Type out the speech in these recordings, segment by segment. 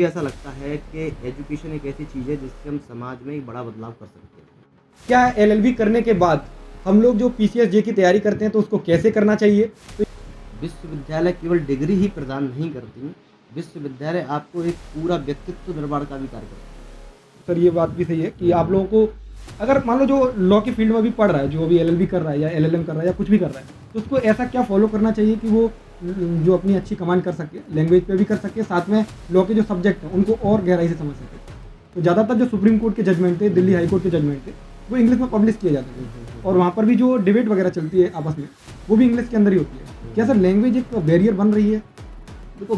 मुझे ऐसा लगता है कि एजुकेशन एक ऐसी चीज़ है जिससे हम समाज में एक बड़ा बदलाव कर सकते हैं। क्या एलएलबी करने के बाद हम लोग जो पीसीएस की तैयारी करते हैं तो उसको कैसे करना चाहिए? तो विश्वविद्यालय केवल डिग्री ही प्रदान नहीं करती, विश्वविद्यालय आपको एक पूरा व्यक्तित्व निर्माण का भी कार्य करता है। सर ये बात भी सही है कि आप लोगों को अगर मान लो जो लॉ की फील्ड में भी पढ़ रहा है, जो अभी एलएलबी कर रहा है या एलएलएम कर रहा है या कुछ भी कर रहा है, तो उसको ऐसा क्या फॉलो करना चाहिए कि वो जो अपनी अच्छी कमांड कर सके, लैंग्वेज पे भी कर सके, साथ में लॉ के जो सब्जेक्ट हैं उनको और गहराई से समझ सके। तो ज़्यादातर जो सुप्रीम कोर्ट के जजमेंट थे, दिल्ली हाई कोर्ट के जजमेंट थे, वो इंग्लिश में पब्लिश किए जाते थे और वहाँ पर भी जो डिबेट वगैरह चलती है आपस में, वो भी इंग्लिश के अंदर ही होती है। क्या सर लैंग्वेज एक बैरियर बन रही है? देखो,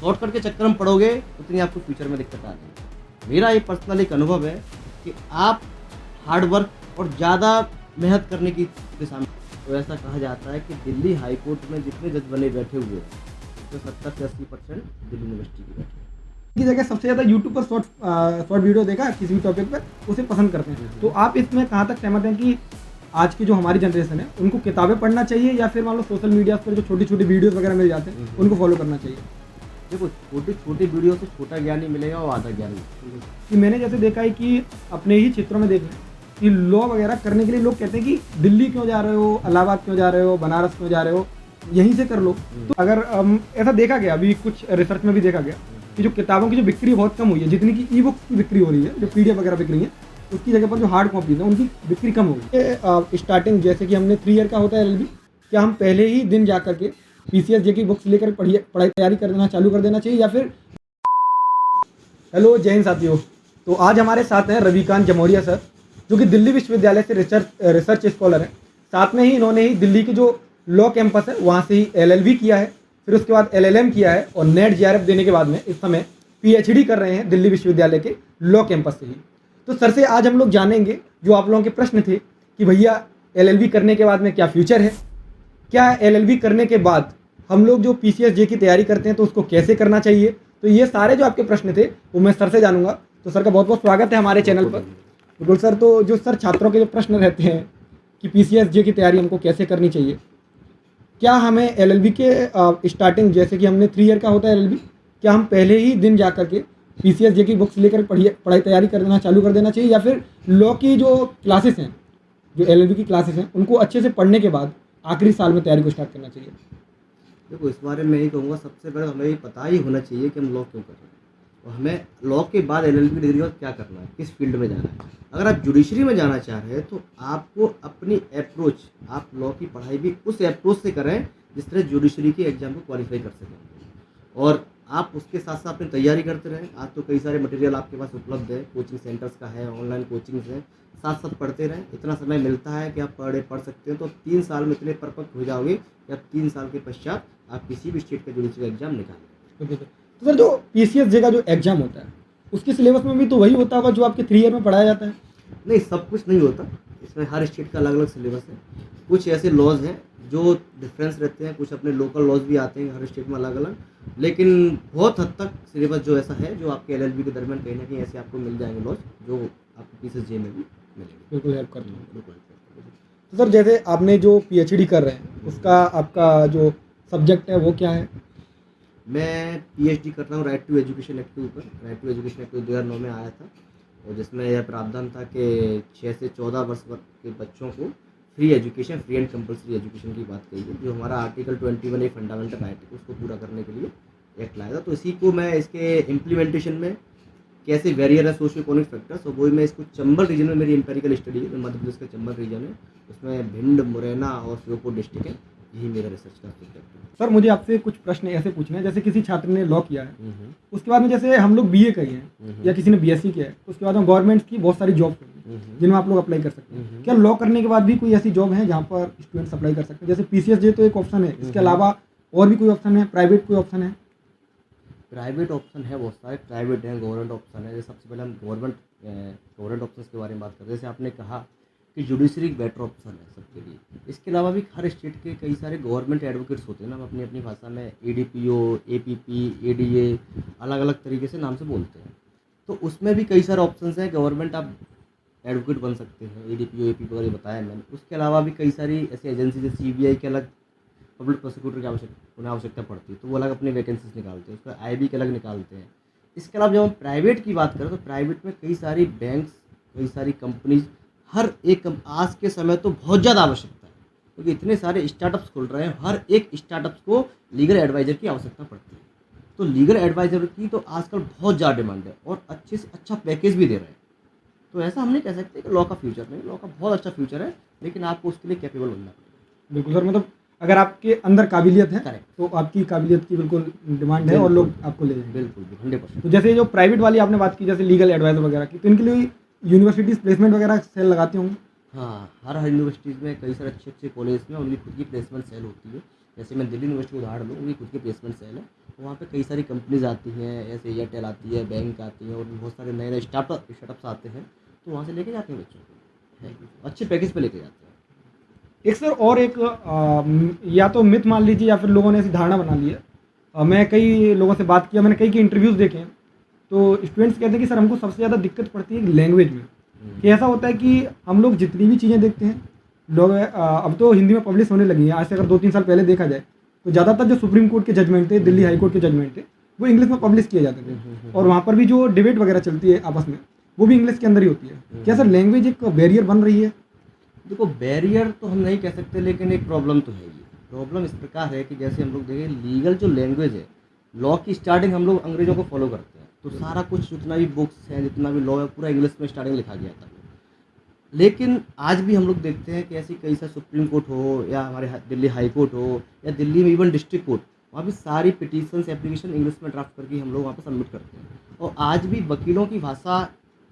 शॉर्टकट के चक्कर में पढ़ोगे उतनी आपको फ्यूचर में दिक्कत आ जाएगी। मेरा ये पर्सनल एक अनुभव है कि आप हार्ड वर्क और ज़्यादा मेहनत करने की दिशा में, तो ऐसा कहा जाता है कि दिल्ली हाई कोर्ट में जितने जज बने बैठे हुए तो 70 से 80% दिल्ली यूनिवर्सिटी के बैठे हैं। की जगह सबसे ज़्यादा यूट्यूब पर शॉर्ट वीडियो देखा किसी भी टॉपिक पर, उसे पसंद करते हैं। तो आप इसमें कहाँ तक सहमत हैं कि आज की जो हमारी जनरेशन है उनको किताबें पढ़ना चाहिए या फिर मान लो सोशल मीडिया पर जो छोटी छोटी वीडियोस वगैरह मिल जाते हैं उनको फॉलो करना चाहिए? देखो, छोटी छोटी वीडियो से छोटा ज्ञान ही मिलेगा और आधा ज्ञान मिलेगा। कि मैंने जैसे देखा है कि अपने ही क्षेत्रों में देख रहे हैं कि लॉ वगैरह करने के लिए लोग कहते हैं कि दिल्ली क्यों जा रहे हो, इलाहाबाद क्यों जा रहे हो, बनारस क्यों जा रहे हो, यहीं से कर लो। तो अगर ऐसा देखा गया, अभी कुछ रिसर्च में भी देखा गया कि जो किताबों की जो बिक्री बहुत कम हुई है, जितनी की ई बुक्स की बिक्री हो रही है, जो पीडीएफ वगैरह बिक रही है, उसकी जगह पर जो हार्ड कॉपीज है उनकी बिक्री कम हो गई। स्टार्टिंग जैसे कि हमने 3 ईयर का होता है एलएलबी, क्या हम पहले ही दिन जा करके पीसीएस की बुक्स लेकर पढ़ाई तैयारी कर देना चालू कर देना चाहिए या फिर? हेलो जय हिंद साथियों। तो आज हमारे साथ हैं रविकांत जमोरिया सर, जो कि दिल्ली विश्वविद्यालय से रिसर्च स्कॉलर हैं। साथ में ही इन्होंने ही दिल्ली के जो लॉ कैंपस है वहाँ से ही एलएलबी किया है, फिर उसके बाद एलएलएम किया है और नेट जेआरएफ देने के बाद में इस समय पीएचडी कर रहे हैं दिल्ली विश्वविद्यालय के लॉ कैंपस से ही। तो सर से आज हम लोग जानेंगे जो आप लोगों के प्रश्न थे कि भैया एलएलबी करने के बाद में क्या फ्यूचर है, क्या एलएलबी करने के बाद हम लोग जो पीसीएस की तैयारी करते हैं तो उसको कैसे करना चाहिए। तो ये सारे जो आपके प्रश्न थे वो मैं सर से जानूंगा। तो सर का बहुत बहुत स्वागत है हमारे चैनल पर। बिल्कुल सर, तो जो सर छात्रों के जो प्रश्न रहते हैं कि पीसीएस की तैयारी हमको कैसे करनी चाहिए, क्या हमें एलएलबी के स्टार्टिंग जैसे कि हमने 3 ईयर का होता है एलएलबी, क्या हम पहले ही दिन जा करके पीसीएस की बुक्स लेकर पढ़ाई तैयारी कर देना चालू कर देना चाहिए या फिर लॉ की जो क्लासेस हैं, जो एलएलबी की क्लासेस हैं, उनको अच्छे से पढ़ने के बाद आखिरी साल में तैयारी को स्टार्ट करना चाहिए? देखो, इस बारे में यही कहूँगा, सबसे पहले हमें ये पता ही होना चाहिए कि हम लॉ क्यों कर रहे हैं और हमें लॉ के बाद एलएलबी की डिग्री के बाद क्या करना है, किस फील्ड में जाना है। अगर आप जुडिशरी में जाना चाह रहे हैं तो आपको अपनी अप्रोच, आप लॉ की पढ़ाई भी उस अप्रोच से करें जिस तरह जुडिशरी के एग्जाम को क्वालिफाई कर सकें और आप उसके साथ साथ अपनी तैयारी करते रहें। आज तो कई सारे मटेरियल आपके पास उपलब्ध है, कोचिंग सेंटर्स का है, ऑनलाइन कोचिंग्स हैं, साथ साथ पढ़ते रहें। इतना समय मिलता है कि आप पढ़ सकते हैं, तो 3 साल में इतने परफेक्ट हो जाओगे कि आप 3 साल के पश्चात आप किसी भी स्टेट का जुडिशरी एग्जाम निकालें। तो सर जो पीसीएस का जो एग्जाम होता है उसके सिलेबस में भी तो वही होता होगा जो आपके 3 ईयर में पढ़ाया जाता है? नहीं, सब कुछ नहीं होता, इसमें हर स्टेट का अलग अलग सिलेबस है। कुछ ऐसे लॉज हैं जो डिफरेंस रहते हैं, कुछ अपने लोकल लॉज भी आते हैं हर स्टेट में अलग अलग, लेकिन बहुत हद तक सिलेबस जो ऐसा है जो आपके एलएलबी के दरमियान कहीं ना कहीं ऐसे आपको मिल जाएंगे लॉज जो आपको पीसीएस में भी मिलेंगे। बिल्कुल हेल्प करते हैं। बिल्कुल। तो सर जैसे आपने जो पीएचडी कर रहे हैं उसका आपका जो सब्जेक्ट है वो क्या है? मैं पीएचडी कर रहा हूँ राइट टू एजुकेशन एक्ट के ऊपर। राइट टू एजुकेशन एक्ट 2009 में आया था और जिसमें यह प्रावधान था कि 6 से 14 वर्ष के बच्चों को free education, free and compulsory education की बात कही है, जो हमारा आर्टिकल 21 एक फंडामेंटल राइट है, उसको पूरा करने के लिए एक्ट लाया था। तो इसी को मैं इसके इम्प्लीमेंटेशन में कैसे वेरियर है सोशो इकोनॉमिक फैक्टर्स, और वही मैं इसको चंबल रीजन में, मेरी एम्पेरिकल स्टडी है, मध्य प्रदेश का चंबल रीजन है, उसमें भिंड, मुरैना और श्योपुर डिस्ट्रिक्ट है, यही मेरा रिसर्च का सब्जेक्ट है। सर मुझे आपसे कुछ प्रश्न ऐसे पूछने हैं, जैसे किसी छात्र ने लॉ किया है, उसके बाद में जैसे हम लोग बीए किए हैं या किसी ने बीएससी किया है, उसके बाद में गवर्नमेंट की बहुत सारी जॉब होंगी जिनमें आप लोग अप्लाई कर सकते हैं। क्या लॉ करने के बाद भी कोई ऐसी जॉब है जहाँ पर स्टूडेंट्स अप्लाई कर सकते हैं? जैसे पीसीएस तो एक ऑप्शन है, इसके अलावा और भी कोई ऑप्शन है, प्राइवेट कोई ऑप्शन है? प्राइवेट ऑप्शन है, बहुत सारे प्राइवेट हैं, गवर्नमेंट ऑप्शन है। जैसे सबसे पहले हम गवर्नमेंट ऑप्शन के बारे में बात करते हैं। जैसे आपने कहा कि जुडिशरी एक बेटर ऑप्शन है सबके लिए। इसके अलावा भी हर स्टेट के कई सारे गवर्नमेंट एडवोकेट्स होते हैं ना, हम अपनी अपनी भाषा में एडीपीओ, एपीपी, एडीए अलग अलग तरीके से नाम से बोलते हैं। तो उसमें भी कई सारे ऑप्शन हैं, गवर्नमेंट आप एडवोकेट बन सकते हैं, एडीपीओ, एपीपी वगैरह बताया मैंने। उसके अलावा भी कई सारी ऐसी एजेंसी जैसे सीबीआई के अलग पब्लिक प्रोसिक्यूटर की उन्हें आवश्यकता पड़ती है, तो वो अलग अपनी वैकेंसीज निकालते हैं, उसका आईबी के अलग निकालते हैं। इसके अलावा जब हम प्राइवेट की बात करें तो प्राइवेट में कई सारी बैंक्स, कई सारी कंपनीज, हर एक आज के समय तो बहुत ज़्यादा आवश्यकता है, क्योंकि इतने सारे स्टार्टअप्स खुल रहे हैं, हर एक स्टार्टअप्स को लीगल एडवाइज़र की आवश्यकता पड़ती है। तो लीगल एडवाइज़र की तो आजकल बहुत ज़्यादा डिमांड है और अच्छे से अच्छा पैकेज भी दे रहे हैं। तो ऐसा हम नहीं कह सकते कि लॉ का फ्यूचर नहीं, लॉ का बहुत अच्छा फ्यूचर है, लेकिन आपको उसके लिए कैपेबल बनना पड़ेगा। बिल्कुल सर, मतलब अगर आपके अंदर काबिलियत है करेक्ट, तो आपकी काबिलियत की बिल्कुल डिमांड है और लोग आपको ले जाएंगे। बिल्कुल 100%। तो जैसे जो प्राइवेट वाली आपने बात की, जैसे लीगल एडवाइजर वगैरह की, तो इनके लिए यूनिवर्सिटीज़ प्लेसमेंट वगैरह सेल लगाती होंगी। हाँ, हर यूनिवर्सिटीज़ में कई सारे अच्छे कॉलेज में उनकी खुद की प्लेसमेंट सेल होती है। जैसे मैं दिल्ली यूनिवर्सिटी का उदाहरण लूँ, उनकी खुद की प्लेसमेंट सेल है। तो वहाँ पे कई सारी कंपनीज आती हैं, जैसे एयरटेल आती है, बैंक आती है और बहुत सारे नए स्टार्टअप्स आते हैं, तो वहाँ से लेके जाते हैं बच्चों को, है, अच्छे पैकेज पे लेके जाते हैं। एक सर और एक या तो मिथ मान लीजिए या फिर लोगों ने ऐसी धारणा बना ली है। मैं कई लोगों से बात किया, मैंने कई इंटरव्यूज़ देखे हैं, तो स्टूडेंट्स कहते हैं कि सर हमको सबसे ज़्यादा दिक्कत पड़ती है लैंग्वेज में। कि ऐसा होता है कि हम लोग जितनी भी चीज़ें देखते हैं, लोग अब तो हिंदी में पब्लिश होने लगी हैं। आज से अगर 2-3 साल पहले देखा जाए तो ज़्यादातर जो सुप्रीम कोर्ट के जजमेंट थे, दिल्ली हाई कोर्ट के जजमेंट थे, वो इंग्लिश में पब्लिश किए जाते थे और वहाँ पर भी जो डिबेट वगैरह चलती है आपस में, वो भी इंग्लिश के अंदर ही होती है। क्या सर लैंग्वेज एक बैरियर बन रही है? देखो, बैरियर तो हम नहीं कह सकते, लेकिन एक प्रॉब्लम तो है ही। प्रॉब्लम इस प्रकार है कि जैसे हम लोग देखें, लीगल जो लैंग्वेज है, लॉ की स्टार्टिंग हम लोग अंग्रेजों को फॉलो करते हैं, तो सारा कुछ जितना भी बुक्स हैं, जितना भी लॉ है, पूरा इंग्लिश में स्टार्टिंग लिखा गया था। लेकिन आज भी हम लोग देखते हैं कि ऐसी कई सारे सुप्रीम कोर्ट हो या हमारे दिल्ली हाई कोर्ट हो या दिल्ली में इवन डिस्ट्रिक्ट कोर्ट, वहाँ भी सारी पिटीशंस एप्लीकेशन इंग्लिश में ड्राफ्ट करके हम लोग वहाँ पर सबमिट करते हैं। और आज भी वकीलों की भाषा,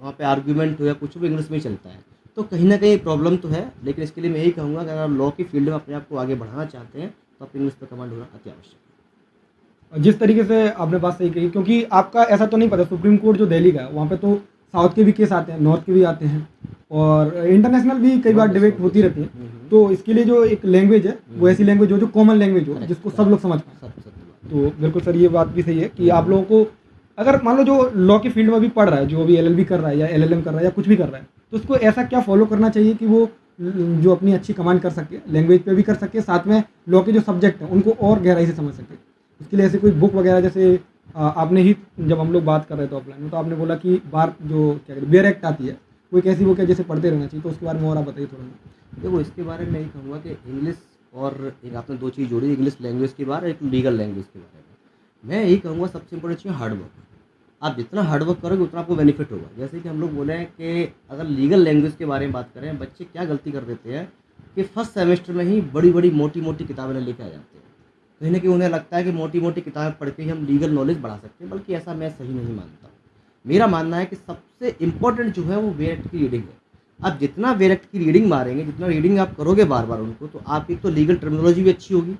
वहाँ पे आर्ग्यूमेंट हो या कुछ भी इंग्लिश में ही चलता है। तो कहीं ना कहीं प्रॉब्लम तो है, लेकिन इसके लिए मैं यही कहूँगा कि अगर आप लॉ की फील्ड में अपने आप को आगे बढ़ाना चाहते हैं तो आप इंग्लिश पर कमांड होना अति आवश्यक है। जिस तरीके से आपने बात सही कही, क्योंकि आपका ऐसा तो नहीं पता, सुप्रीम कोर्ट जो दिल्ली का है वहाँ पे तो साउथ के भी केस आते हैं, नॉर्थ के भी आते हैं और इंटरनेशनल भी कई बार डिबेट होती रहती है। तो इसके लिए जो एक लैंग्वेज है वो ऐसी लैंग्वेज हो जो कॉमन लैंग्वेज हो, जिसको सब लोग समझ पाएं। तो बिल्कुल सर, ये बात भी सही है कि आप लोगों को अगर मान लो जो लॉ की फील्ड में भी पढ़ रहा है, जो भी LLB कर रहा है या LLM कर रहा है या कुछ भी कर रहा है, तो उसको ऐसा क्या फॉलो करना चाहिए कि वो जो अपनी अच्छी कमांड कर सके, लैंग्वेज पे भी कर सके, साथ में लॉ के जो सब्जेक्ट हैं उनको और गहराई से समझ सके। उसके लिए ऐसे कोई बुक वगैरह, जैसे आपने ही जब हम लोग बात कर रहे थे ऑफलाइन में, तो आपने बोला कि बार जो क्या कहते हैं बेयर एक्ट आती है, वो एक ऐसी बुक है जैसे पढ़ते रहना चाहिए, तो उसके बारे में और आप बताइए थोड़ा सा। देखो, इसके बारे में यही कहूँगा कि इंग्लिश और एक आपने दो चीज़ जोड़ी, इंग्लिश लैंग्वेज के बारे में, एक लीगल लैंग्वेज के बारे में। मैं यही कहूँगा सबसे इंपॉर्टेंट चीज़ हार्डवर्क। आप जितना हार्डवर्क करोगे उतना आपको बेनिफिट होगा। जैसे कि हम लोग बोले हैं कि अगर लीगल लैंग्वेज के बारे में बात करें, बच्चे क्या गलती कर देते हैं कि फर्स्ट सेमेस्टर में ही बड़ी बड़ी मोटी मोटी किताबें लेके आ जाते हैं। कहीं ना कहीं उन्हें लगता है कि मोटी मोटी किताबें पढ़ के ही हम लीगल नॉलेज बढ़ा सकते हैं, बल्कि ऐसा मैं सही नहीं मानता। मेरा मानना है कि सबसे इम्पोर्टेंट जो है वो वेयर एक्ट की रीडिंग है। आप जितना वेयर एक्ट की रीडिंग मारेंगे, जितना रीडिंग आप करोगे बार बार उनको, तो आपकी तो लीगल टर्मिनोलॉजी भी अच्छी होगी।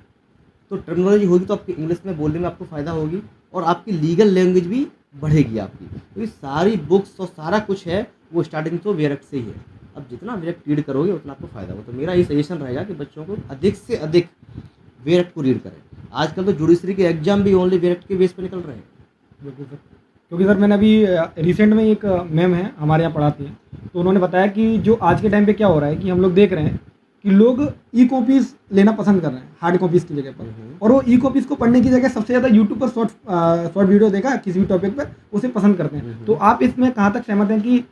तो टर्मिनोलॉजी होगी तो आपकी इंग्लिश में बोलने में आपको फ़ायदा होगी और आपकी लीगल लैंग्वेज भी बढ़ेगी आपकी, क्योंकि सारी बुक्स और सारा कुछ है वो स्टार्टिंग तो वेयर एक्ट से ही है। अब जितना वेयर एक्ट रीड करोगे उतना आपको फ़ायदा होगा। तो मेरा ये सजेशन रहेगा कि बच्चों को अधिक से अधिक वेयर एक्ट को रीड करें। आजकल तो जुडिशरी के एग्जाम भी ओनली वेयर एक्ट के बेस पर निकल रहे हैं। बिल्कुल सर, क्योंकि सर मैंने अभी रिसेंट में एक मैम है हमारे यहाँ पढ़ाती हैं, तो उन्होंने बताया कि जो आज के टाइम पे क्या हो रहा है कि हम लोग देख रहे हैं कि लोग ई कॉपीज़ लेना पसंद कर रहे हैं हार्ड कॉपीज़ की जगह पर, और वो ई कॉपीज़ को पढ़ने की जगह सबसे ज़्यादा यूट्यूब पर शॉर्ट वीडियो देखा किसी भी टॉपिक पर, उसे पसंद करते हैं। तो आप इसमें कहाँ तक सहमत हैं कि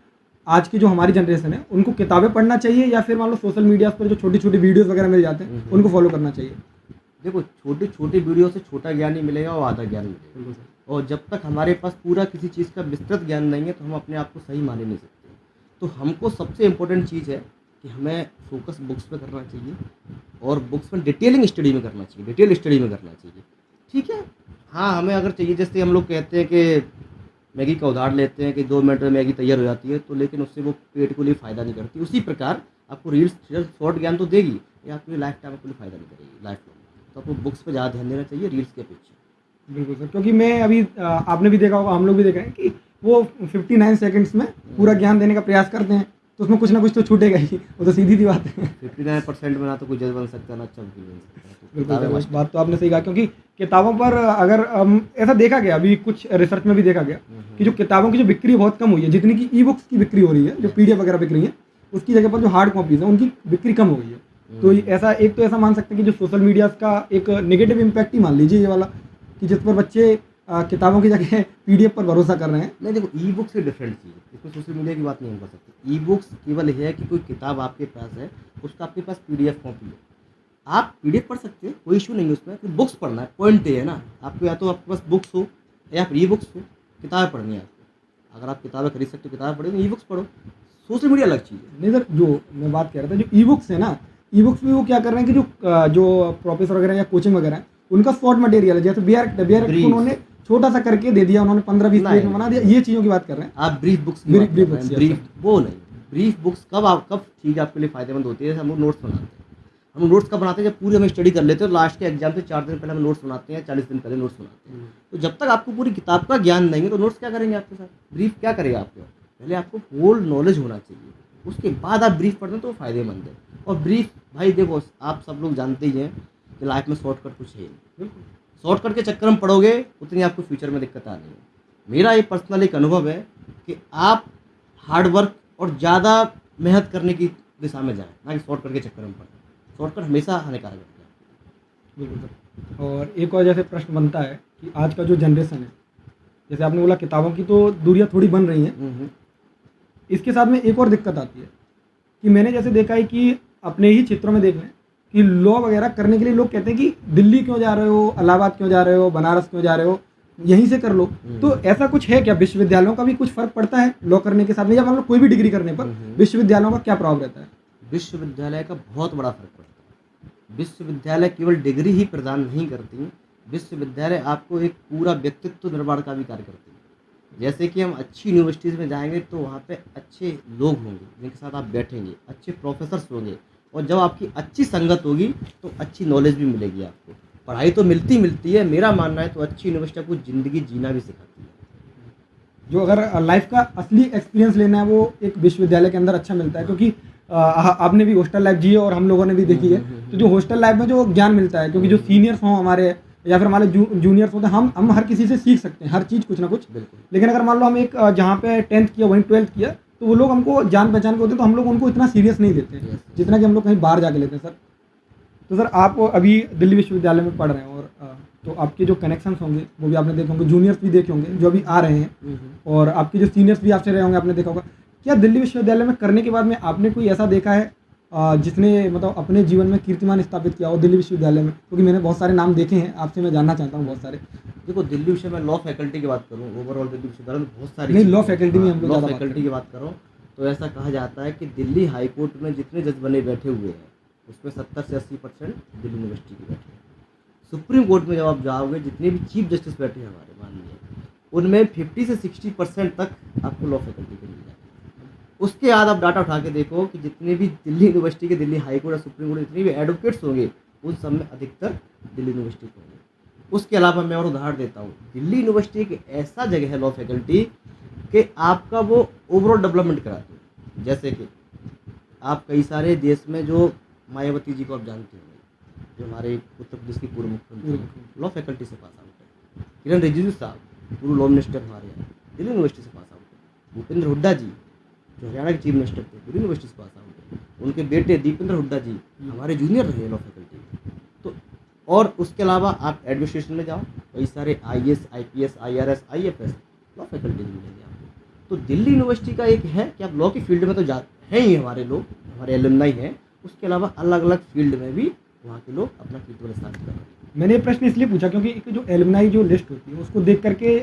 आज की जो हमारी जनरेशन है उनको किताबें पढ़ना चाहिए या फिर मान लो सोशल मीडिया पर जो छोटी छोटी वीडियोज़ वगैरह मिल जाते हैं उनको फॉलो करना चाहिए? देखो, छोटी छोटी वीडियो से छोटा ज्ञान नहीं मिलेगा और आधा ज्ञान मिलेगा। और जब तक हमारे पास पूरा किसी चीज़ का विस्तृत ज्ञान नहीं है तो हम अपने आप को सही मान ही नहीं सकते। तो हमको सबसे इम्पोर्टेंट चीज़ है कि हमें फोकस बुक्स पे करना चाहिए और बुक्स में डिटेलिंग स्टडी में करना चाहिए, डिटेल स्टडी में करना चाहिए। ठीक है, हाँ, हमें अगर चाहिए, जैसे हम लोग कहते हैं कि मैगी का उदाहरण लेते हैं कि 2 मिनट में मैगी तैयार हो जाती है, तो लेकिन उससे वो पेट को लिए फ़ायदा नहीं करती। उसी प्रकार आपको रील्स शॉर्ट ज्ञान तो देगी या आपकी लाइफ टाइम आपको फ़ायदा नहीं करेगी लाइफ लॉन्ग। तो आपको बुक्स पर ज़्यादा ध्यान देना चाहिए रील्स के अपेक्षा। बिल्कुल सर, क्योंकि मैं अभी आपने भी देखा होगा, हम लोग भी देख रहे हैं कि वो 59 सेकंड्स में पूरा ज्ञान देने का प्रयास करते हैं, तो उसमें कुछ ना कुछ तो छूटेगा ही, वो तो सीधी सी बात है। 59% में ना तो कोई जज बन सकता, ना अच्छा वकील बन सकता। बिल्कुल सर, बात तो आपने सही कहा, क्योंकि किताबों पर अगर ऐसा देखा गया, अभी कुछ रिसर्च में भी देखा गया कि जो किताबों की जो बिक्री बहुत कम हुई है, जितनी की ई बुक्स की बिक्री हो रही है, जो PDF वगैरह बिक रही है, उसकी जगह पर जो हार्ड कॉपीज़ हैं उनकी बिक्री कम हो गई है। तो ऐसा ऐसा मान सकते हैं कि जो सोशल मीडिया का एक नेगेटिव इम्पैक्ट ही मान लीजिए ये वाला, कि जिस पर बच्चे किताबों की जगह पीडीएफ पर भरोसा कर रहे हैं। नहीं देखो, ई बुक से डिफरेंट चीज़ है, इसमें सोशल मीडिया की बात नहीं हम कर सकते। ई बुक्स केवल यह है कि कोई किताब आपके पास है, उसका आपके पास पीडीएफ कॉपी है, आप पीडीएफ पढ़ सकते हैं, कोई इशू नहीं है उसमें। तो बुक्स पढ़ना है, पॉइंट ये है ना, आपको या तो आपके पास बुक्स हो या आप ई बुक्स हो, किताबें पढ़नी है आपको। अगर आप किताबें खरीद सकते हो, किताबें पढ़ो, ई बुक्स पढ़ो। सोशल मीडिया अलग चीज़ है। नहीं सर, जो मैं बात कर रहा था, जो ई बुक्स है ना, ई बुक्स में वो क्या कर रहे हैं कि जो प्रोफेसर वगैरह या कोचिंग वगैरह है, उनका शॉर्ट मटेरियल है, जैसे बी आर Brief। उन्होंने छोटा सा करके दे दिया, उन्होंने 15-20 पेज में नहीं। बना दिया, ये चीज़ों की बात कर रहे हैं। आप ब्रीफ बुक्स की Brief- बात कर brief रहे हैं, books, yes, ब्रीफ वो नहीं। ब्रीफ बुक्स कब ठीक है आपके लिए फ़ायदेमंद होती है, जैसे हम लोग नोट्स बनाते हैं। हम नोट्स कब बनाते हैं, जब पूरी हम स्टडी कर लेते हैं, लास्ट के एग्जाम से 4 दिन पहले हम नोट्स बनाते हैं, 40 दिन पहले नोट्स बनाते हैं। तो जब तक आपको पूरी किताब का ज्ञान नहीं है तो नोट्स क्या करेंगे आपके साथ, ब्रीफ क्या करेगा आपके? पहले आपको होल नॉलेज होना चाहिए, उसके बाद आप ब्रीफ पढ़ते हैं तो फ़ायदेमंद है। और ब्रीफ भाई देखो, आप सब लोग जानते ही हैं कि लाइफ में शॉर्टकट कुछ है नहीं। शॉर्टकट के चक्कर में पढ़ोगे उतनी आपको फ्यूचर में दिक्कत आनी है। मेरा ये पर्सनल एक अनुभव है कि आप हार्ड वर्क और ज़्यादा मेहनत करने की दिशा में जाएं, ना कि शॉर्टकट के चक्कर में पढ़ें। शॉर्टकट हमेशा हानिकारक होता है। बिल्कुल सर। और एक और जैसे प्रश्न बनता है कि आज का जो जनरेशन है, जैसे आपने बोला किताबों की तो दूरियां थोड़ी बन रही हैं, इसके साथ में एक और दिक्कत आती है कि मैंने जैसे देखा है कि अपने ही क्षेत्रों में देख लें कि लॉ वगैरह करने के लिए लोग कहते हैं कि दिल्ली क्यों जा रहे हो, इलाहाबाद क्यों जा रहे हो, बनारस क्यों जा रहे हो, यहीं से कर लो। तो ऐसा कुछ है क्या, विश्वविद्यालयों का भी कुछ फर्क पड़ता है लॉ करने के साथ में, या मतलब कोई भी डिग्री करने पर विश्वविद्यालयों का क्या प्रभाव रहता है? विश्वविद्यालय का बहुत बड़ा फर्क पड़ता है। विश्वविद्यालय केवल डिग्री ही प्रदान नहीं करती, विश्वविद्यालय आपको एक पूरा व्यक्तित्व निर्माण का भी कार्य करती है। जैसे कि हम अच्छी यूनिवर्सिटीज़ में जाएंगे तो वहाँ पे अच्छे लोग होंगे जिनके साथ आप बैठेंगे, अच्छे प्रोफेसर्स होंगे, और जब आपकी अच्छी संगत होगी तो अच्छी नॉलेज भी मिलेगी आपको। पढ़ाई तो मिलती है, मेरा मानना है तो अच्छी यूनिवर्सिटी आपको ज़िंदगी जीना भी सिखाती है। जो अगर लाइफ का असली एक्सपीरियंस लेना है वो एक विश्वविद्यालय के अंदर अच्छा मिलता है, क्योंकि आपने भी हॉस्टल लाइफ जी है और हम लोगों ने भी देखी है। तो जो हॉस्टल लाइफ में जो ज्ञान मिलता है, क्योंकि जो सीनियर्स हों हमारे या फिर हमारे जूनियर्स होते हैं, हम हर किसी से सीख सकते हैं हर चीज़ कुछ ना कुछ। लेकिन अगर मान लो हम एक जहाँ पे 10th किया वहीं 12th किया, तो वो लोग हमको जान पहचान के होते हैं, तो हम लोग उनको इतना सीरियस नहीं लेते हैं जितना कि हम लोग कहीं बाहर जाके लेते हैं सर। तो सर आप अभी दिल्ली विश्वविद्यालय में पढ़ रहे हैं, और तो आपके जो कनेक्शंस होंगे वो भी आपने देखे होंगे, जूनियर्स भी देखे होंगे जो अभी आ रहे हैं, और आपके जो सीनियर्स भी आपसे रहे होंगे आपने देखा होगा। क्या दिल्ली विश्वविद्यालय में करने के बाद में आपने कोई ऐसा देखा है जिसने मतलब अपने जीवन में कीर्तिमान स्थापित किया हो दिल्ली विश्वविद्यालय में? क्योंकि मैंने बहुत सारे नाम देखे हैं, आपसे मैं जानना चाहता हूँ बहुत सारे। देखो, दिल्ली विश्व में लॉ फैकल्टी की बात करूँ, ओवरऑल दिल्ली विश्वविद्यालय में बहुत सारी नहीं, लॉ फैकल्टी में हम लोग लॉ ज़्यादा बात फैकल्टी की बात करो तो ऐसा कहा जाता है कि दिल्ली हाई कोर्ट में जितने जज बने बैठे हुए हैं उसमें 70 से 80% दिल्ली यूनिवर्सिटी के बैठे हैं। सुप्रीम कोर्ट में जब आप जाओगे, जितने भी चीफ जस्टिस बैठे हैं हमारे माननीय, उनमें 50 से 60% तक आपको लॉ फैकल्टी के मिल जाएगी। उसके बाद आप डाटा उठा के देखो कि जितने भी दिल्ली यूनिवर्सिटी के, दिल्ली हाई कोर्ट और सुप्रीम कोर्ट जितने भी एडवोकेट्स होंगे उन सब में अधिकतर दिल्ली यूनिवर्सिटी के होंगे। उसके अलावा मैं और उदाहरण देता हूँ, दिल्ली यूनिवर्सिटी एक ऐसा जगह है लॉ फैकल्टी कि आपका वो ओवरऑल डेवलपमेंट कराती है। जैसे कि आप कई सारे देश में जो मायावती जी को आप जानते होंगे, जो हमारे उत्तर प्रदेश की पूर्व मुख्यमंत्री लॉ फैकल्टी से पास आउट है। किरण रिजिजू साहब पूर्व लॉ मिनिस्टर हमारे यहाँ दिल्ली यूनिवर्सिटी से पास आउट है। भूपेंद्र हुड्डा जी जो हरियाणा के चीफ मिनिस्टर थे, दिल्ली यूनिवर्सिटी से पास आउट है। उनके बेटे दीपेंद्र हुड्डा जी हमारे जूनियर रहे लॉ फैकल्टी। तो और उसके अलावा आप एडमिनिस्ट्रेशन में जाओ, कई सारे IAS, IPS, IRS, IFS law faculty में मिलेंगे आपको। तो दिल्ली यूनिवर्सिटी का एक है कि आप लॉ की फील्ड में तो हैं ही, हमारे लोग, हमारे एलुमनाई हैं, उसके अलावा अलग अलग फील्ड में भी वहाँ के लोग अपना कीर्तिमान स्थापित कर रहे हैं। मैंने ये प्रश्न इसलिए पूछा क्योंकि एक जो एलुमनाई जो लिस्ट होती है उसको देख करके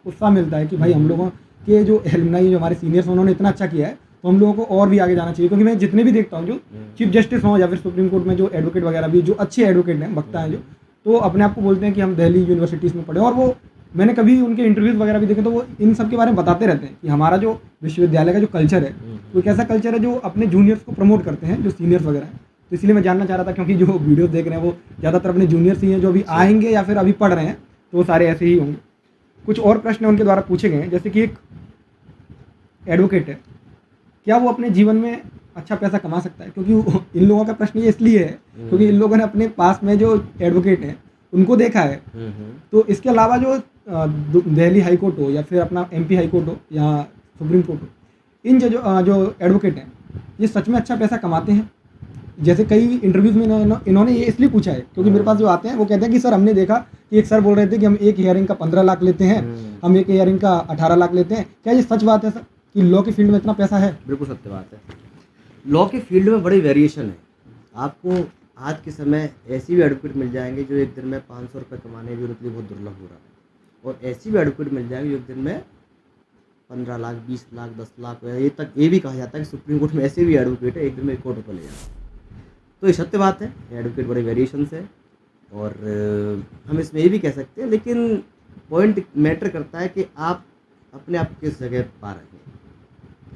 उत्साह मिलता है कि भाई हम लोगों के जो एलुमनाई जो हमारे सीनियर्स हैं उन्होंने इतना अच्छा किया है, तो हम लोगों को और भी आगे जाना चाहिए। क्योंकि मैं जितने भी देखता हूँ जो चीफ जस्टिस हों या फिर सुप्रीम कोर्ट में जो एडवोकेट वगैरह भी, जो अच्छे एडवोकेट हैं, वक्ता हैं जो, तो अपने आप को बोलते हैं कि हम दिल्ली यूनिवर्सिटीज़ में पढ़े, और वो मैंने कभी उनके इंटरव्यूज़ वगैरह भी देखे तो वो इन सब के बारे में बताते रहते हैं कि हमारा जो विश्वविद्यालय का जो कल्चर है वो एक ऐसा कल्चर है जो अपने जूनियर्स को प्रमोट करते हैं, जो सीनियर्स वगैरह हैं। तो इसलिए मैं जानना चाह रहा था, क्योंकि जो वीडियोस देख रहे हैं वो ज़्यादातर अपने जूनियर्स ही हैं जो अभी आएंगे या फिर अभी पढ़ रहे हैं, तो वो सारे ऐसे ही होंगे। कुछ और प्रश्न उनके द्वारा पूछे गए हैं, जैसे कि एक एडवोकेट है, क्या वो अपने जीवन में अच्छा पैसा कमा सकता है? क्योंकि इन लोगों का प्रश्न ये इसलिए है क्योंकि इन लोगों ने अपने पास में जो एडवोकेट हैं उनको देखा है। तो इसके अलावा जो दिल्ली हाई कोर्ट हो या फिर अपना MP हाई कोर्ट हो या सुप्रीम कोर्ट हो, इन जो एडवोकेट हैं ये सच में अच्छा पैसा कमाते हैं? जैसे कई इंटरव्यूज़ में इन्होंने ये इसलिए पूछा है क्योंकि मेरे पास जो आते हैं वो कहते हैं कि सर हमने देखा कि एक सर बोल रहे थे कि हम एक हियरिंग का 15 लाख लेते हैं, हम एक हियरिंग का 18 लाख लेते हैं। क्या ये सच बात है सर कि लॉ की फील्ड में इतना पैसा है? बिल्कुल सत्य बात है। लॉ के फील्ड में बड़ी वेरिएशन है। आपको आज के समय ऐसी भी एडवोकेट मिल जाएंगे जो एक दिन में 500 रुपये कमाने भी उनके लिए बहुत दुर्लभ हो रहा है, और ऐसी भी एडवोकेट मिल जाएंगे जो एक दिन में 15 लाख, 20 लाख, 10 लाख, ये तक ये भी कहा जाता है कि सुप्रीम कोर्ट में ऐसे भी एडवोकेट है एक दिन में 1 करोड़ रुपये ले जाते हैं। तो ये सत्य बात है, एडवोकेट बड़े वेरिएशंस है, और हम इसमें ये भी कह सकते हैं, लेकिन पॉइंट मैटर करता है कि आप अपने आप किस जगह पा रहे हैं,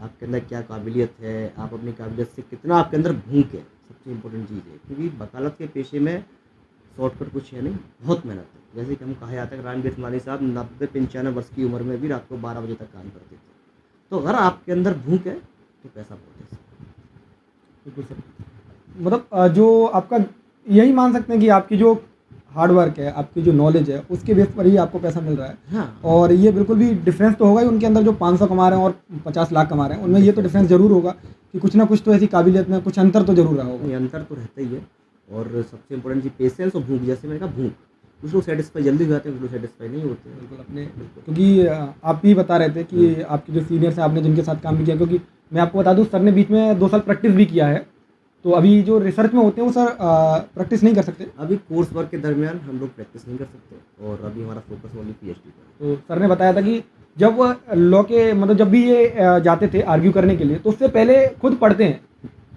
आपके अंदर क्या काबिलियत है, आप अपनी काबिलियत से कितना आपके अंदर भूख है, सबसे इम्पोर्टेंट चीज़ है। क्योंकि वकालत के पेशे में शॉर्टकट कुछ है नहीं, बहुत मेहनत है। जैसे कि हम कहा जाता है कि राम जेठमलानी साहब 90-95 वर्ष की उम्र में भी रात को 12 बजे तक काम करते थे। तो अगर आपके अंदर भूख है तो पैसा बहुत है। बिल्कुल सर। मतलब जो आपका यही मान सकते हैं कि आपकी जो हार्ड वर्क है, आपकी जो नॉलेज है, उसके बेस पर ही आपको पैसा मिल रहा है। हाँ, और ये बिल्कुल भी डिफरेंस तो होगा ही उनके अंदर जो 500 कमा रहे हैं और 50 लाख कमा रहे हैं, उनमें ये तो डिफरेंस जरूर होगा कि कुछ ना कुछ तो ऐसी काबिलियत में कुछ अंतर तो जरूर रहा होगा। ये अंतर तो रहता ही है। और सबसे इम्पोर्टेंट चीज़ पेशेंस और भूख। जैसे मैंने कहा भूख, कुछ लोग सेटिस्फाई जल्दी हो जाते हैं, कुछ लोग सेटिस्फाई नहीं होते हैं। बिल्कुल अपने क्योंकि आप भी बता रहे थे कि आपके जो सीनियर्स हैं, आपने जिनके साथ काम भी किया, क्योंकि मैं आपको बता दूं सर ने बीच में 2 साल प्रैक्टिस भी किया है, तो अभी जो रिसर्च में होते हैं वो सर प्रैक्टिस नहीं कर सकते। अभी कोर्स वर्क के दरमियान हम लोग प्रैक्टिस नहीं कर सकते, और अभी हमारा फोकस ओनली पीएचडी पर है। तो सर ने बताया था कि जब लॉ के मतलब जब भी ये जाते थे आर्ग्यू करने के लिए, तो उससे पहले खुद पढ़ते हैं,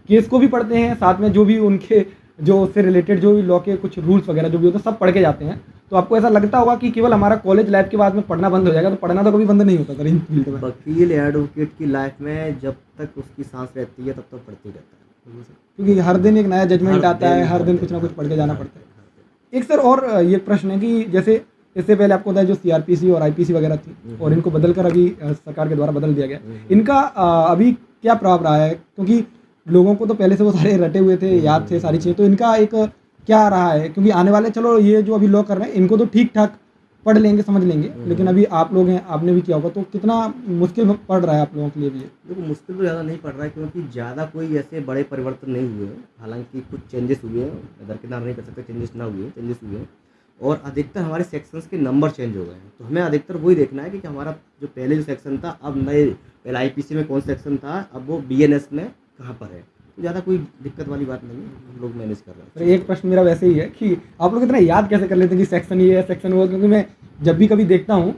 केस को भी पढ़ते हैं, साथ में जो भी उनके जो उससे रिलेटेड जो भी लॉ के कुछ रूल्स वगैरह जो भी होते हैं सब पढ़ के जाते हैं। तो आपको ऐसा लगता होगा कि केवल हमारा कॉलेज लाइफ के बाद में पढ़ना बंद हो जाएगा, तो पढ़ना तो कभी बंद नहीं होता सर इन फील्ड में। वकील एडवोकेट की लाइफ में जब तक उसकी सांस रहती है तब तक पढ़ते ही रहता है, क्योंकि हर दिन एक नया जजमेंट हर आता है, हर दिन दिन कुछ ना कुछ पढ़ के जाना पड़ता है। एक सर और ये प्रश्न है कि जैसे इससे पहले आपको बताया जो सीआरपीसी और आईपीसी वगैरह थी और इनको बदलकर अभी सरकार के द्वारा बदल दिया गया, इनका अभी क्या प्रभाव रहा है? क्योंकि लोगों को तो पहले से वो सारे रटे हुए थे, याद थे सारी चीज़ें, तो इनका एक क्या रहा है? क्योंकि आने वाले चलो ये जो अभी लॉ कर रहे हैं इनको तो ठीक ठाक पढ़ लेंगे, समझ लेंगे, लेकिन अभी आप लोग हैं, आपने भी किया होगा, तो कितना मुश्किल पड़ रहा है आप लोगों के लिए भी? देखो मुश्किल तो ज़्यादा नहीं पड़ रहा है, क्योंकि ज़्यादा कोई ऐसे बड़े परिवर्तन नहीं हुए हैं। हालांकि कुछ चेंजेस हुए हैं, दरकिनार नहीं कर सकते चेंजेस ना हुए, चेंजेस हुए हैं, और अधिकतर हमारे सेक्शंस के नंबर चेंज हो गए हैं। तो हमें अधिकतर वही देखना है कि हमारा जो पहले जो सेक्शन था, अब नए पहले आईपीसी में कौन सेक्शन था, अब वो बीएनएस में कहाँ पर है। तो ज़्यादा कोई दिक्कत वाली बात नहीं है, हम लोग मैनेज कर रहे हैं। सर एक प्रश्न मेरा वैसे ही है कि आप लोग इतना याद कैसे कर लेते हैं कि सेक्शन ये है, सेक्शन वो है? क्योंकि मैं जब भी कभी देखता हूँ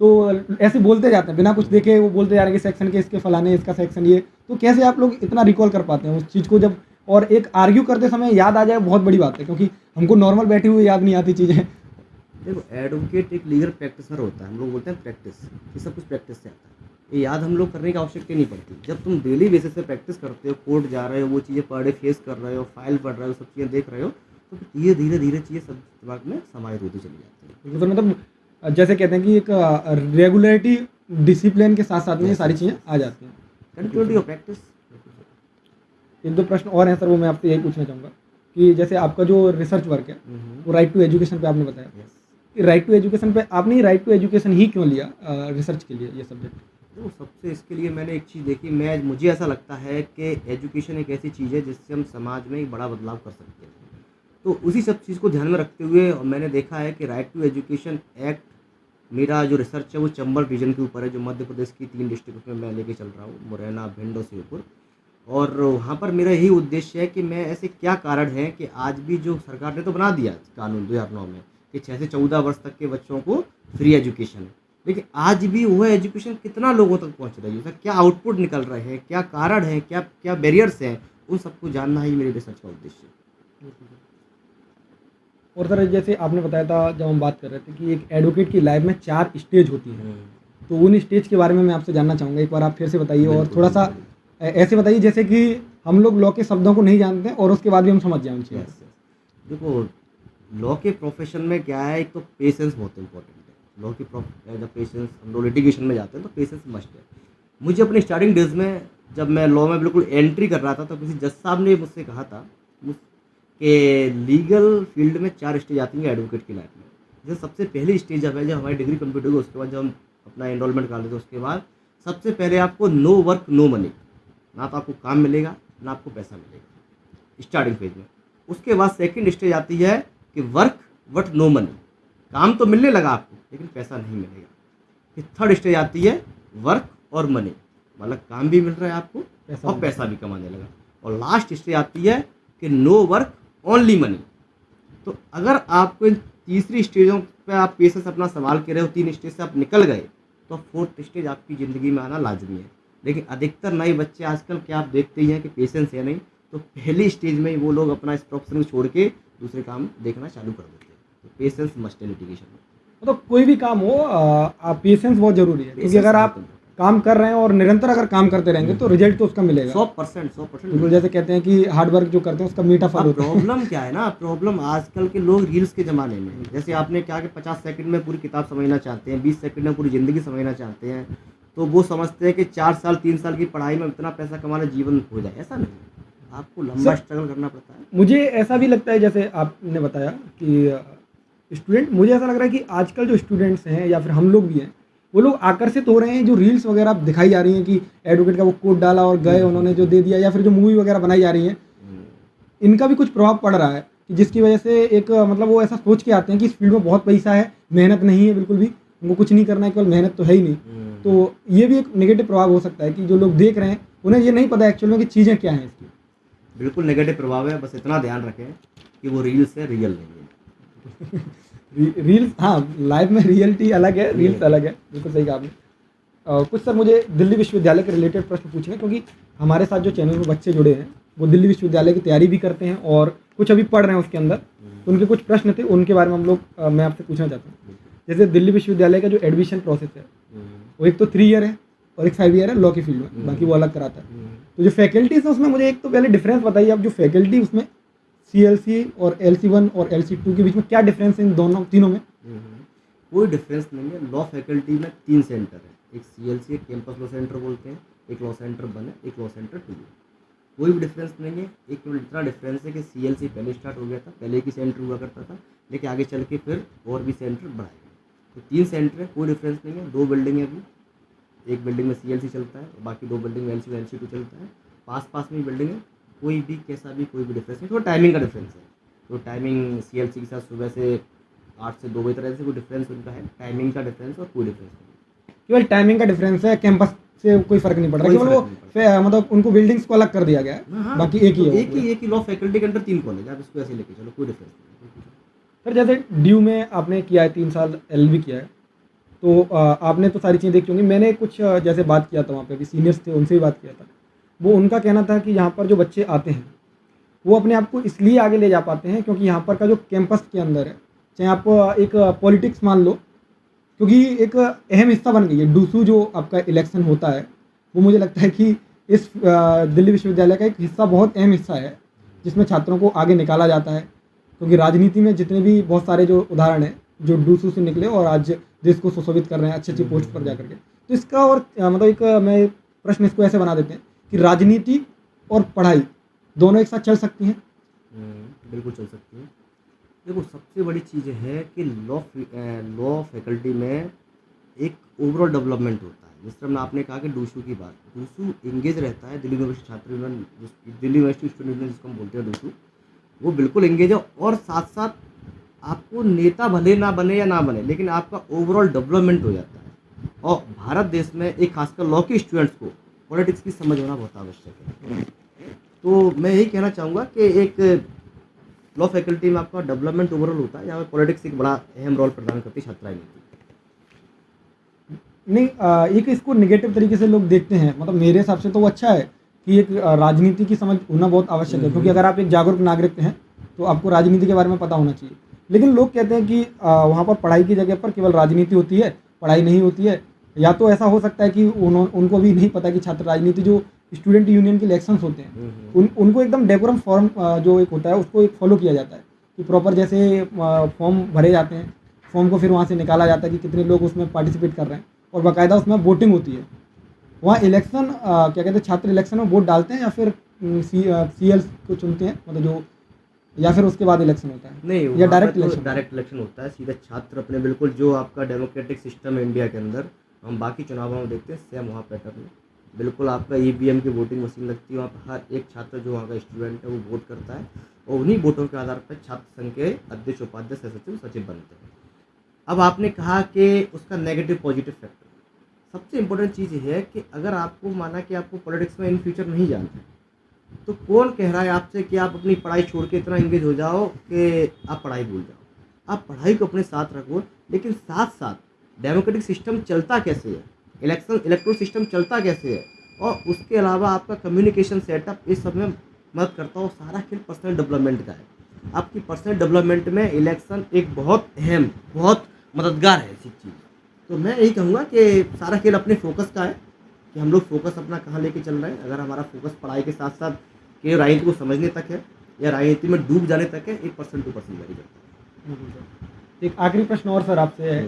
तो ऐसे बोलते जाते हैं, बिना कुछ देखे वो बोलते जा रहे हैं कि सेक्शन के इसके फलाने, इसका सेक्शन ये। तो कैसे आप लोग इतना रिकॉल कर पाते हैं उस चीज़ को? जब और एक आर्ग्यू करते समय याद आ जाए बहुत बड़ी बात है, क्योंकि हमको नॉर्मल बैठे हुए याद नहीं आती चीज़ें। देखो एडवोकेट एक लीगल प्रैक्टिसनर होता है, हम लोग बोलते हैं प्रैक्टिस, ये सब कुछ प्रैक्टिस से आता है। ये याद हम लोग करने की आवश्यकता नहीं पड़ती। जब तुम डेली बेसिस पे प्रैक्टिस करते हो, कोर्ट जा रहे हो, वो चीज़ें पर डे फेस कर रहे हो, फाइल पढ़ रहे हो, सब चीज़ें देख रहे हो, तो धीरे धीरे धीरे चीज़ें सब दिमाग में समाहित होती चली जाती है। तो मतलब जैसे कहते हैं कि एक रेगुलरिटी डिसिप्लिन के साथ साथ में ये सारी चीज़ें आ जाती हैं। Continuity of practice. एक दो प्रश्न और हैं सर, वो मैं आपसे यही पूछना चाहूँगा कि जैसे आपका जो रिसर्च वर्क है वो राइट टू एजुकेशन पे आपने बताया, राइट टू एजुकेशन पे आपने राइट टू एजुकेशन ही क्यों लिया रिसर्च के लिए ये सब्जेक्ट? तो सबसे इसके लिए मैंने एक चीज़ देखी, मुझे ऐसा लगता है कि एजुकेशन एक ऐसी चीज़ है जिससे हम समाज में एक बड़ा बदलाव कर सकते हैं। तो उसी सब चीज़ को ध्यान में रखते हुए और मैंने देखा है कि राइट टू एजुकेशन एक्ट, मेरा जो रिसर्च है वो चंबल रीजन के ऊपर है, जो मध्य प्रदेश की 3 डिस्ट्रिक्ट में मैं लेके चल रहा हूँ, मुरैना, भिंड और श्योपुर। और वहाँ पर मेरा यही उद्देश्य है कि मैं ऐसे क्या कारण है कि आज भी जो सरकार ने तो बना दिया कानून 2009 में कि 6 से 14 वर्ष तक के बच्चों को फ्री एजुकेशन है, लेकिन आज भी वह एजुकेशन कितना लोगों तक पहुँच रही है, उसका क्या आउटपुट निकल रहे हैं, क्या कारण है, क्या क्या बैरियर्स हैं, उन सबको जानना ही मेरे रिसर्च का उद्देश्य है। और सर जैसे आपने बताया था जब हम बात कर रहे थे कि एक एडवोकेट की लाइफ में 4 स्टेज होती हैं, तो उन स्टेज के बारे में मैं आपसे जानना चाहूँगा, एक बार आप फिर से बताइए और थोड़ा सा ऐसे बताइए जैसे कि हम लोग लॉ के शब्दों को नहीं जानते और उसके बाद भी हम समझ जाएं उन चीज़ों को। देखो लॉ के प्रोफेशन में क्या है, एक तो पेशेंस बहुत इंपॉर्टेंट है। लॉ की एज पेशेंस, हम लोग लिटिगेशन में जाते हैं तो पेशेंस मस्ट है। मुझे अपने स्टार्टिंग डेज में जब मैं लॉ में बिल्कुल एंट्री कर रहा था तो किसी जज साहब ने मुझसे कहा था कि लीगल फील्ड में 4 स्टेज आती हैं एडवोकेट की लाइफ में। जैसे सबसे पहली स्टेज जब है, जब हमारी डिग्री कंप्लीट होगी, उसके बाद जब हम अपना एनरोलमेंट कर लेते हैं, उसके बाद सबसे पहले आपको नो वर्क नो मनी, ना तो आपको काम मिलेगा ना आपको पैसा मिलेगा। स्टार्टिंग फेज में। उसके बाद सेकंड स्टेज आती है कि वर्क बट नो मनी, काम तो मिलने लगा आपको लेकिन पैसा नहीं मिलेगा। फिर थर्ड स्टेज आती है वर्क और मनी, मतलब काम भी मिल रहा है आपको और पैसा भी कमाने लगा। और लास्ट स्टेज आती है कि नो वर्क ओनली मनी। तो अगर आपको इन तीसरी स्टेजों पे आप पेशेंस अपना संभाल के रहे हो, 3 स्टेज से आप निकल गए, तो फोर्थ स्टेज आपकी ज़िंदगी में आना लाजमी है। लेकिन अधिकतर नए बच्चे आजकल क्या आप देखते ही हैं कि पेशेंस है नहीं, तो पहली स्टेज में ही वो लोग अपना इस प्रोफेशन को छोड़ के दूसरे काम देखना चालू कर देते हैं। तो पेशेंस मस्ट है लिटिगेशन में। मतलब कोई भी काम हो, आप पेशेंस बहुत जरूरी है, क्योंकि अगर आप काम कर रहे हैं और निरंतर अगर काम करते रहेंगे तो रिजल्ट तो उसका मिलेगा 100%। बिल्कुल, जैसे कहते हैं कि हार्ड वर्क जो करते हैं उसका मीठा फल होता है। प्रॉब्लम क्या है ना, प्रॉब्लम आजकल के लोग रील्स के ज़माने में, जैसे आपने क्या कि 50 सेकंड में पूरी किताब समझना चाहते हैं, 20 सेकंड में पूरी ज़िंदगी समझना चाहते हैं, तो वो समझते हैं कि 4 साल 3 साल की पढ़ाई में इतना पैसा कमाना जीवन हो जाए। ऐसा नहीं है, आपको लंबा स्ट्रगल करना पड़ता है। मुझे ऐसा भी लगता है, जैसे आपने बताया कि स्टूडेंट, मुझे ऐसा लग रहा है कि आजकल जो स्टूडेंट्स हैं या फिर हम लोग भी हैं, वो लोग आकर्षित हो रहे हैं जो रील्स वगैरह दिखाई जा रही हैं कि एडवोकेट का वो कोड डाला और गए उन्होंने जो दे दिया, या फिर जो मूवी वगैरह बनाई जा रही हैं, इनका भी कुछ प्रभाव पड़ रहा है कि जिसकी वजह से एक मतलब वो ऐसा सोच के आते हैं कि इस फील्ड में बहुत पैसा है, मेहनत नहीं है बिल्कुल भी, उनको कुछ नहीं करना है, केवल मेहनत तो है ही नहीं। तो ये भी एक नेगेटिव प्रभाव हो सकता है कि जो लोग देख रहे हैं उन्हें ये नहीं पता एक्चुअल में कि चीज़ें क्या हैं इसकी। बिल्कुल नेगेटिव प्रभाव है, बस इतना ध्यान रखें कि वो रील्स है, रियल नहीं है। रील्स, हाँ, लाइफ में रियलिटी अलग है, रील्स अलग है, बिल्कुल सही कहा आपने। कुछ सर मुझे दिल्ली विश्वविद्यालय के रिलेटेड प्रश्न पूछने, क्योंकि हमारे साथ जो चैनल में बच्चे जुड़े हैं वो दिल्ली विश्वविद्यालय की तैयारी भी करते हैं और कुछ अभी पढ़ रहे हैं उसके अंदर, तो उनके कुछ प्रश्न थे, उनके बारे में हम लोग मैं आपसे पूछना चाहता हूँ। जैसे दिल्ली विश्वविद्यालय का जो एडमिशन प्रोसेस है वो एक तो 3 ईयर है और एक 5 ईयर है लॉ की फील्ड में, बाकी वो अलग कराता है। तो जो फैकल्टीज है उसमें मुझे एक तो पहले डिफरेंस बताइए आप, जो फैकल्टी उसमें CLC और LC1 और LC2 के बीच में क्या डिफरेंस है इन दोनों तीनों में? कोई डिफरेंस नहीं है। लॉ फैकल्टी में 3 सेंटर है, एक CLC, एक कैंपस लॉ सेंटर बोलते हैं, एक लॉ सेंटर 1 है, एक लॉ सेंटर 2 है। कोई भी डिफरेंस नहीं है। एक केवल इतना डिफरेंस है कि CLC पहले स्टार्ट हो गया था, पहले एक ही सेंटर हुआ करता था, लेकिन आगे चल के फिर और भी सेंटर बढ़ाए गए। तो 3 सेंटर है, कोई डिफरेंस नहीं है। 2 बिल्डिंग है अभी, एक बिल्डिंग में CLC चलता है और बाकी 2 बिल्डिंग में LC1 LC2 चलता है। पास में ही बिल्डिंग है, कोई भी कैसा भी कोई भी डिफरेंस नहीं। तो टाइमिंग का डिफरेंस है, तो टाइमिंग CLC के साथ सुबह से 8 से 2 बजे तरह से कोई डिफरेंस उनका है, टाइमिंग का डिफरेंस और कोई डिफरेंस नहीं। केवल टाइमिंग का डिफरेंस है, कैंपस से कोई फर्क नहीं पड़ रहा, केवल वो मतलब उनको बिल्डिंग्स को अलग कर दिया गया है। हाँ, बाकी एक ही है, एक ही लॉ फैकल्टी के अंदर 3 कॉलेज, आप इसको ऐसे लेके चलो, कोई डिफरेंस नहीं। सर जैसे ड्यू में आपने किया है 3 साल LLB किया है, तो आपने तो सारी चीज़ें देखी होंगी। मैंने कुछ जैसे बात किया था वहाँ पे, अभी सीनियर्स थे उनसे भी बात किया था, वो उनका कहना था कि यहाँ पर जो बच्चे आते हैं वो अपने आप को इसलिए आगे ले जा पाते हैं क्योंकि यहाँ पर का जो कैंपस के अंदर है, चाहे आप एक पॉलिटिक्स मान लो, क्योंकि एक अहम हिस्सा बन गई है डूसू, जो आपका इलेक्शन होता है वो मुझे लगता है कि इस दिल्ली विश्वविद्यालय का एक हिस्सा, बहुत अहम हिस्सा है, जिसमें छात्रों को आगे निकाला जाता है। क्योंकि राजनीति में जितने भी बहुत सारे जो उदाहरण हैं जो डूसू से निकले और आज देश को सुशोभित कर रहे हैं अच्छी पोस्ट पर जा करके, तो इसका और मतलब एक मैं प्रश्न इसको ऐसे बना देते हैं कि राजनीति और पढ़ाई दोनों एक साथ चल सकती हैं? बिल्कुल चल सकती हैं। देखो, सबसे बड़ी चीज़ है कि लॉ फैकल्टी में एक ओवरऑल डेवलपमेंट होता है। जिस तरह आपने कहा कि डूसू की बात, डूसू एंगेज रहता है, दिल्ली यूनिवर्सिटी छात्र union, Delhi university student union जिसको हम बोलते हैं डूसू, वो बिल्कुल एंगेज है। और साथ साथ आपको नेता भले ना बने या ना बने, लेकिन आपका ओवरऑल डेवलपमेंट हो जाता है। और भारत देश में एक खासकर लॉ के स्टूडेंट्स को पॉलिटिक्स की समझ होना बहुत आवश्यक है। तो मैं यही कहना चाहूँगा कि एक लॉ फैकल्टी में आपका डेवलपमेंट ओवरऑल होता है, जहाँ पे पॉलिटिक्स एक बड़ा अहम रोल प्रदान करती है छात्राएं नहीं। एक इसको नेगेटिव तरीके से लोग देखते हैं, मतलब मेरे हिसाब से तो वो अच्छा है कि एक राजनीति की समझ होना बहुत आवश्यक है, क्योंकि अगर आप एक जागरूक नागरिक हैं तो आपको राजनीति के बारे में पता होना चाहिए। लेकिन लोग कहते हैं कि वहाँ पर पढ़ाई की जगह पर केवल राजनीति होती है, पढ़ाई नहीं होती है। या तो ऐसा हो सकता है कि उनको भी नहीं पता कि छात्र राजनीति, जो स्टूडेंट यूनियन के इलेक्शंस होते हैं उनको एकदम डेकोरम फॉर्म जो एक होता है उसको एक फॉलो किया जाता है कि प्रॉपर जैसे फॉर्म भरे जाते हैं, फॉर्म को फिर वहाँ से निकाला जाता है कि कितने लोग उसमें पार्टिसिपेट कर रहे हैं, और बाकायदा उसमें वोटिंग होती है। वहाँ इलेक्शन क्या कहते हैं, छात्र इलेक्शन में वोट डालते हैं या फिर CL को चुनते हैं, मतलब जो, या फिर उसके बाद इलेक्शन होता है? नहीं, या डायरेक्ट इलेक्शन होता है, सीधा छात्र अपने, बिल्कुल जो आपका डेमोक्रेटिक सिस्टम है इंडिया के अंदर, हम बाकी चुनावों में देखते हैं सेम वहाँ पैटर्न में बिल्कुल आपका ईवीएम की वोटिंग मशीन लगती है, वहाँ पर हर एक छात्र जो वहाँ का स्टूडेंट है वो वोट करता है और उन्हीं वोटों के आधार पर छात्र संघ के अध्यक्ष, उपाध्यक्ष, सचिव, सचिव बनते हैं। अब आपने कहा कि उसका नेगेटिव पॉजिटिव फैक्टर, सबसे इम्पोर्टेंट चीज़ ये है कि अगर आपको माना कि आपको पॉलिटिक्स में इन फ्यूचर नहीं जाना है, तो कौन कह रहा है आपसे कि आप अपनी पढ़ाई छोड़ के इतना इंगेज हो जाओ कि आप पढ़ाई भूल जाओ। आप पढ़ाई को अपने साथ रखो, लेकिन साथ साथ डेमोक्रेटिक सिस्टम चलता कैसे है, इलेक्ट्रोल सिस्टम चलता कैसे है, और उसके अलावा आपका कम्युनिकेशन सेटअप, इस सब में मदद करता हो। सारा खेल पर्सनल डेवलपमेंट का है। आपकी पर्सनल डेवलपमेंट में इलेक्शन एक बहुत अहम, बहुत मददगार है ऐसी चीज़। तो मैं यही कहूँगा कि सारा खेल अपने फोकस का है कि हम लोग फोकस अपना कहाँ लेके चल रहे हैं। अगर हमारा फोकस पढ़ाई के साथ साथ कि राजनीति को समझने तक है या राजनीति में डूब जाने तक है, 1% 2% वेरी करता है। एक आखिरी प्रश्न और सर आपसे है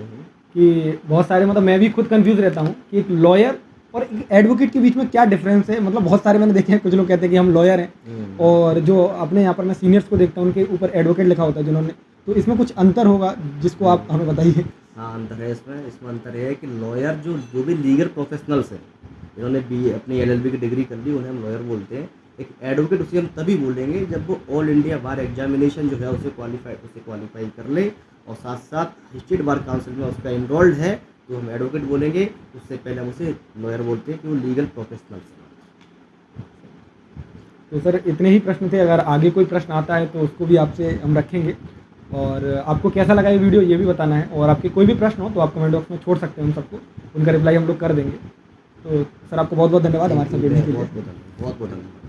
कि बहुत सारे, मतलब मैं भी खुद कंफ्यूज रहता हूँ कि एक लॉयर और एक एडवोकेट के बीच में क्या डिफरेंस है। मतलब बहुत सारे मैंने देखे हैं, कुछ लोग कहते हैं कि हम लॉयर हैं और जो अपने यहाँ पर मैं सीनियर्स को देखता हूँ उनके ऊपर एडवोकेट लिखा होता है जिन्होंने, तो इसमें कुछ अंतर होगा जिसको आप हमें बताइए। हाँ, अंतर है इसमें अंतर है कि लॉयर जो भी लीगल प्रोफेशनल्स हैं, इन्होंने अपनी LLB की डिग्री कर ली, उन्हें हम लॉयर बोलते हैं। एक एडवोकेट उसे हम तभी बोलेंगे जब वो ऑल इंडिया बार एग्जामिनेशन जो है उसे क्वालिफाई कर ले और साथ साथ स्टेट बार काउंसिल में उसका इनरोल्ड है, तो हम एडवोकेट बोलेंगे। उससे पहले हम उसे लॉयर बोलते हैं कि वो लीगल प्रोफेशनल्स हैं। तो सर इतने ही प्रश्न थे, अगर आगे कोई प्रश्न आता है तो उसको भी आपसे हम रखेंगे। और आपको कैसा लगा ये वीडियो ये भी बताना है, और आपके कोई भी प्रश्न हो तो आप कमेंट बॉक्स में छोड़ सकते हैं, हम सबको उनका रिप्लाई हम लोग कर देंगे। तो सर आपको बहुत बहुत धन्यवाद हमारे साथ जुड़ने के लिए। बहुत बहुत धन्यवाद।